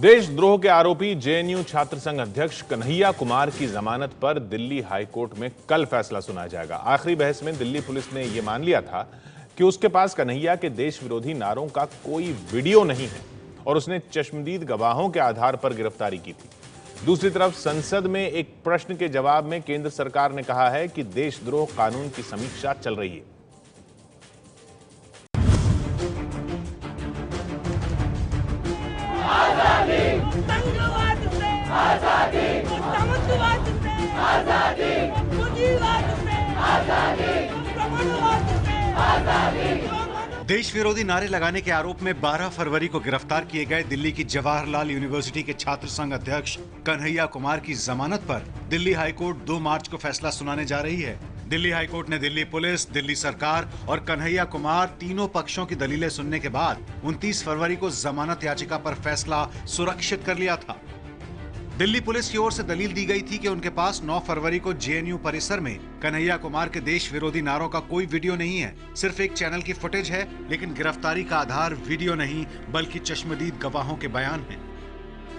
देशद्रोह के आरोपी जेएनयू छात्र संघ अध्यक्ष कन्हैया कुमार की जमानत पर दिल्ली हाईकोर्ट में कल फैसला सुनाया जाएगा। आखिरी बहस में दिल्ली पुलिस ने यह मान लिया था कि उसके पास कन्हैया के देश विरोधी नारों का कोई वीडियो नहीं है और उसने चश्मदीद गवाहों के आधार पर गिरफ्तारी की थी। दूसरी तरफ संसद में एक प्रश्न के जवाब में केंद्र सरकार ने कहा है कि देशद्रोह कानून की समीक्षा चल रही है। देश विरोधी नारे लगाने के आरोप में 12 फरवरी को गिरफ्तार किए गए दिल्ली की जवाहरलाल यूनिवर्सिटी के छात्र संघ अध्यक्ष कन्हैया कुमार की जमानत पर दिल्ली हाईकोर्ट 2 मार्च को फैसला सुनाने जा रही है। दिल्ली हाईकोर्ट ने दिल्ली पुलिस, दिल्ली सरकार और कन्हैया कुमार तीनों पक्षों की दलीलें सुनने के बाद 29 फरवरी को जमानत याचिका पर फैसला सुरक्षित कर लिया था। दिल्ली पुलिस की ओर से दलील दी गई थी कि उनके पास 9 फरवरी को जेएनयू परिसर में कन्हैया कुमार के देश विरोधी नारों का कोई वीडियो नहीं है, सिर्फ एक चैनल की फुटेज है, लेकिन गिरफ्तारी का आधार वीडियो नहीं बल्कि चश्मदीद गवाहों के बयान हैं।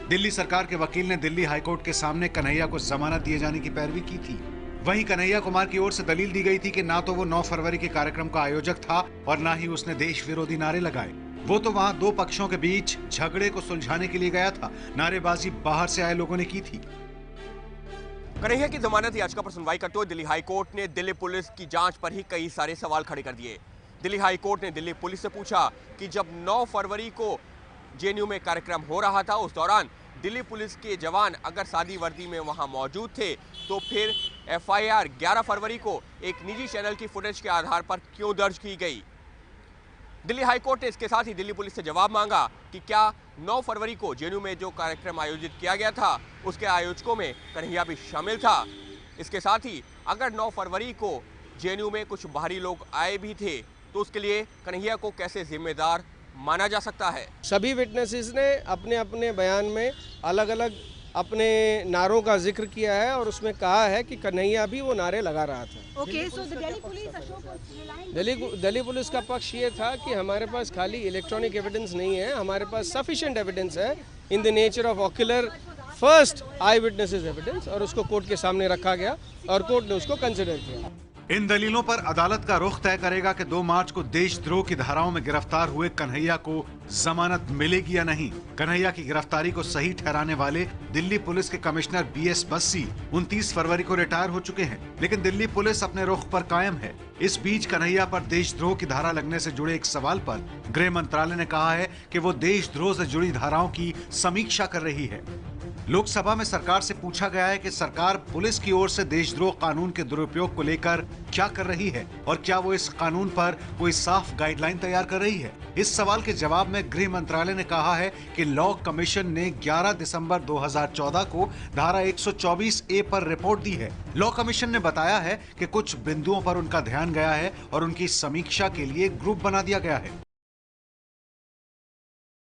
दिल्ली सरकार के वकील ने दिल्ली हाईकोर्ट के सामने कन्हैया को जमानत दिए जाने की पैरवी की थी। वहीं कन्हैया कुमार की ओर से दलील दी गई थी कि ना तो वो 9 फरवरी के कार्यक्रम का आयोजक था और ना ही उसने देश विरोधी नारे लगाए। वो तो वहां 2 पक्षों के बीच झगड़े को सुलझाने के लिए गया था, नारेबाजी बाहर से आए लोगों ने की थी। कन्हैया की जमानत याचिका पर सुनवाई करते हुए दिल्ली हाईकोर्ट ने दिल्ली पुलिस की जांच पर ही कई सारे सवाल खड़े कर दिए। दिल्ली हाईकोर्ट ने दिल्ली पुलिस से पूछा कि जब 9 फरवरी को जेएनयू में कार्यक्रम हो रहा था, उस दौरान दिल्ली पुलिस के जवान अगर सादी वर्दी में वहां मौजूद थे तो फिर एफआईआर 11 फरवरी को एक निजी चैनल की फुटेज के आधार पर क्यों दर्ज की गई। दिल्ली हाईकोर्ट ने इसके साथ ही दिल्ली पुलिस से जवाब मांगा कि क्या 9 फरवरी को जेएनयू में जो कार्यक्रम आयोजित किया गया था उसके आयोजकों में कन्हैया भी शामिल था। इसके साथ ही अगर 9 फरवरी को जेएनयू में कुछ बाहरी लोग आए भी थे तो उसके लिए कन्हैया को कैसे जिम्मेदार माना जा सकता है। सभी विटनेसेस ने अपने अपने बयान में अलग अलग अपने नारों का जिक्र किया है और उसमें कहा है कि कन्हैया भी वो नारे लगा रहा था। दिल्ली पुलिस का पक्ष ये था कि हमारे पास खाली इलेक्ट्रॉनिक एविडेंस नहीं है, हमारे पास सफिशिएंट एविडेंस है in the nature of ocular first I witnesses evidence, और उसको कोर्ट के सामने रखा गया और कोर्ट ने उसको कंसिडर किया। इन दलीलों पर अदालत का रुख तय करेगा कि 2 मार्च को देशद्रोह की धाराओं में गिरफ्तार हुए कन्हैया को जमानत मिलेगी या नहीं। कन्हैया की गिरफ्तारी को सही ठहराने वाले दिल्ली पुलिस के कमिश्नर बीएस बस्सी 29 फरवरी को रिटायर हो चुके हैं, लेकिन दिल्ली पुलिस अपने रुख पर कायम है। इस बीच कन्हैया पर देशद्रोह की धारा लगने से जुड़े एक सवाल पर गृह मंत्रालय ने कहा है कि वो देशद्रोह से जुड़ी धाराओं की समीक्षा कर रही है। लोकसभा में सरकार से पूछा गया है कि सरकार पुलिस की ओर से देशद्रोह कानून के दुरुपयोग को लेकर क्या कर रही है और क्या वो इस कानून पर कोई साफ गाइडलाइन तैयार कर रही है। इस सवाल के जवाब में गृह मंत्रालय ने कहा है कि लॉ कमीशन ने 11 दिसंबर 2014 को धारा 124A पर रिपोर्ट दी है। लॉ कमीशन ने बताया है कि कुछ बिंदुओं पर उनका ध्यान गया है और उनकी समीक्षा के लिए ग्रुप बना दिया गया है।